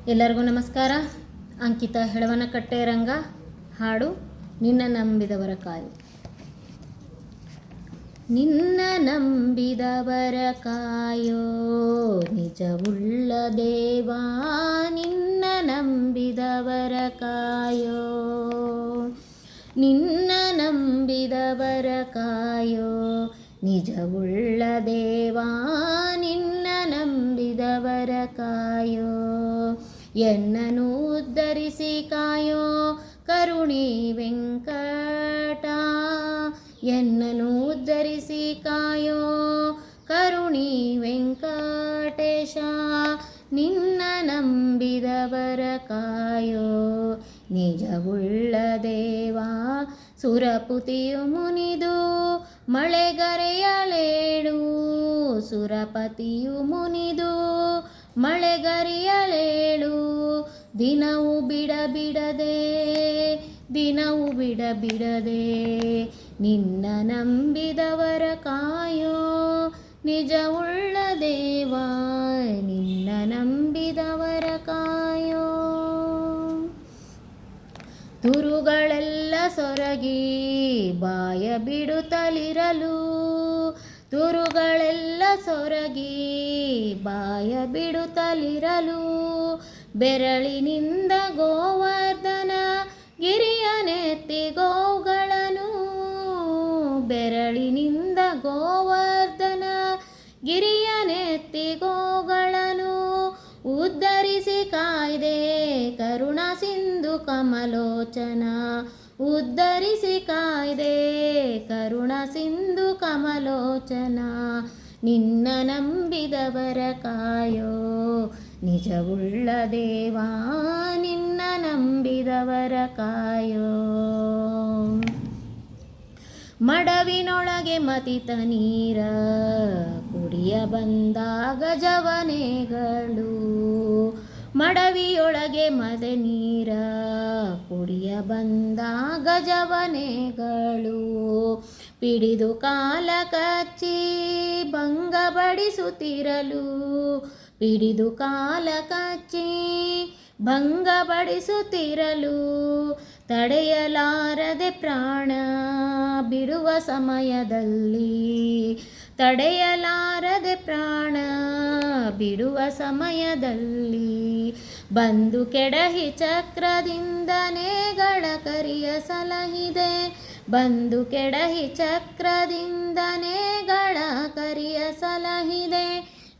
ಎಲ್ಲರಿಗೂ ನಮಸ್ಕಾರ. ಅಂಕಿತಾ ಹೆಳವನಕಟ್ಟೆ ರಂಗ ಹಾಡು ನಿನ್ನ ನಂಬಿದವರ ಕಾಯೋ. ನಿನ್ನ ನಂಬಿದವರ ಕಾಯೋ ನಿಜವುಳ್ಳ ದೇವಾ, ನಿನ್ನ ನಂಬಿದವರ ಕಾಯೋ, ನಿನ್ನ ನಂಬಿದವರ ಕಾಯೋ ನಿಜವುಳ್ಳ ದೇವಾ, ನಿನ್ನ ನಂಬಿದವರ ಕಾಯೋ. ಎನ್ನನು ಉದ್ಧರಿಸಿ ಕಾಯೋ ಕರುಣಿ ವೆಂಕಟ, ಎನ್ನನು ಉದ್ಧರಿಸಿ ಕಾಯೋ ಕರುಣಿ ವೆಂಕಟೇಶ. ನಿನ್ನ ನಂಬಿದವರ ಕಾಯೋ ನಿಜವುಳ್ಳ ದೇವಾ. ಸುರಪತಿಯು ಮುನಿದು ಮಳೆಗರೆಯಲೇಳು, ಸುರಪತಿಯು ಮುನಿದು ಮಳೆಗರೆಯಲೇಳು. ದಿನವು ಬಿಡಬಿಡದೆ, ದಿನವು ಬಿಡಬಿಡದೆ ನಿನ್ನ ನಂಬಿದವರ ಕಾಯೋ ನಿಜವುಳ್ಳ ದೇವಾ, ನಿನ್ನ ನಂಬಿದವರ ಕಾಯೋ. ತುರುಗಳೆಲ್ಲ ಸೊರಗಿ ಬಾಯ ಬಿಡುತ್ತಲಿರಲು, ತುರುಗಳೆಲ್ಲ ಸೊರಗಿ ಬಾಯ ಬಿಡುತ್ತಲಿರಲು. ಬೆರಳಿನಿಂದ ಗೋವರ್ಧನ ಗಿರಿಯ ನೆತ್ತಿ ಗೋವುಗಳನ್ನು, ಬೆರಳಿನಿಂದ ಗೋವರ್ಧನ ಗಿರಿಯ ನೆತ್ತಿ ಗೋವುಗಳನ್ನು. ಉದ್ಧರಿಸಿ ಕಾಯ್ದೆ ಕರುಣ ಸಿಂಧು ಕಮಲೋಚನ, ಉದ್ಧರಿಸಿ ಕಾಯ್ದೆ ಕರುಣ ಸಿಂಧು ಕಮಲೋಚನ. ನಿನ್ನ ನಂಬಿದವರ ಕಾಯೋ ನಿಜವುಳ್ಳ ದೇವಾ, ನಿನ್ನ ನಂಬಿದವರ ಕಾಯೋ. ಮಡವಿನೊಳಗೆ ಮತಿತ ನೀರ ಕುಡಿಯ ಬಂದಾಗ ಜವನೆಗಳು, ಮಡವಿಯೊಳಗೆ ಮದ ನೀರ ಕುಡಿಯ ಬಂದಾಗ ಜವನೆಗಳು. ಪಿಡಿದು ಕಾಲ ಕಚ್ಚಿ ಭಂಗ ಬಡಿಸುತ್ತಿರಲು, ಪಿಡಿದು ಕಾಲ ಕಚ್ಚಿ ಭಂಗ ಬಡಿಸುತ್ತಿರಲು. ತಡೆಯಲಾರದೆ ಪ್ರಾಣ ಬಿಡುವ ಸಮಯದಲ್ಲಿ, ತಡೆಯಲಾರದೆ ಪ್ರಾಣ ಬಿಡುವ ಸಮಯದಲ್ಲಿ. ಬಂದು ಕೆಡಹಿ ಚಕ್ರದಿಂದ ನೇಗಳ ಕರಿಯ ಸಲಹಿದೆ, ಬಂದು ಕೆಡಹಿ ಚಕ್ರದಿಂದ ನೇಗಳ ಕರಿಯ ಸಲಹಿದೆ.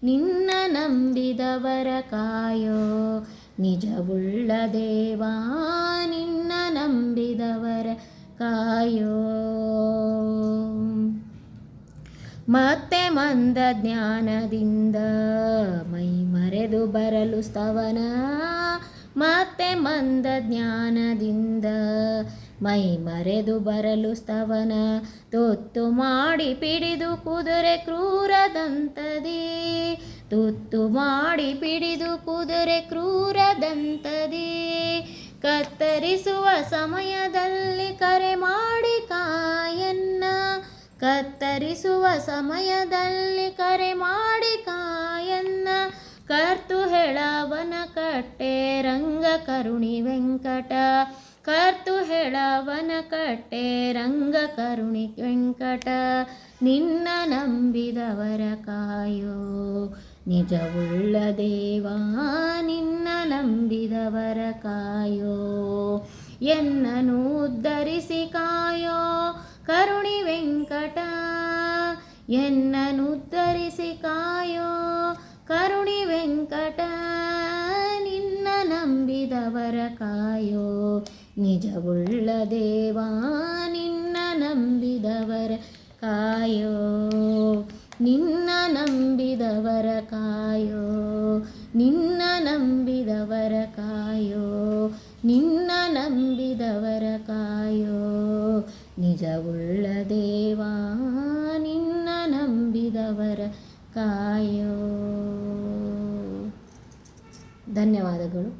ನಿನ್ನ ನಂಬಿದವರ ಕಾಯೋ ನಿಜವುಳ್ಳ ದೇವಾ, ನಿನ್ನ ನಂಬಿದವರ ಕಾಯೋ. ಮತ್ತೆ ಮಂದ ಜ್ಞಾನದಿಂದ ಮೈ ಮರೆದು ಬರಲು ಸ್ತವನ, ಮತ್ತೆ ಮಂದ ಜ್ಞಾನದಿಂದ ಮೈ ಮರೆದು ಬರಲು ಸ್ತವನ. ತುತ್ತು ಮಾಡಿ ಪಿಡಿದು ಕುದುರೆ ಕ್ರೂರದಂತದಿ, ತುತ್ತು ಮಾಡಿ ಪಿಡಿದು ಕುದುರೆ ಕ್ರೂರದಂತದಿ. ಕತ್ತರಿಸುವ ಸಮಯದಲ್ಲಿ ಕರೆ ಮಾಡಿ ಕಾಯನ್ನ, ಕತ್ತರಿಸುವ ಸಮಯದಲ್ಲಿ ಕರೆ ಮಾಡಿ ಕಾಯನ್ನ. ಕರ್ತು ಹೆಳವನ ಕಟ್ಟೆ ರಂಗ ಕರುಣಿ ವೆಂಕಟ, ಕರ್ತು ಹೆಳವನ ಕಟ್ಟೆ ರಂಗ ಕರುಣಿ ವೆಂಕಟ. ನಿನ್ನ ನಂಬಿದವರ ಕಾಯೋ ನಿಜವುಳ್ಳ ದೇವಾ, ನಿನ್ನ ನಂಬಿದವರ ಕಾಯೋ. ಎನ್ನನು ಉದ್ಧರಿಸಿ ಕಾಯೋ ಕರುಣಿ ವೆಂಕಟ, ಎನ್ನನು ಉದ್ಧರಿಸಿ ಕಾಯೋ ಕರುಣಿ ವೆಂಕಟ. ನಿನ್ನ ನಂಬಿದವರ ಕಾಯೋ ನಿಜವುಳ್ಳ ದೇವಾ, ನಿನ್ನ ನಂಬಿದವರ ಕಾಯೋ, ನಿನ್ನ ನಂಬಿದವರ ಕಾಯೋ, ನಿನ್ನ ನಂಬಿದವರ ಕಾಯೋ, ನಿನ್ನ ನಂಬಿದವರ ಕಾಯೋ ನಿಜವುಳ್ಳ ದೇವಾ, ನಿನ್ನ ನಂಬಿದವರ ಕಾಯೋ. ಧನ್ಯವಾದಗಳು.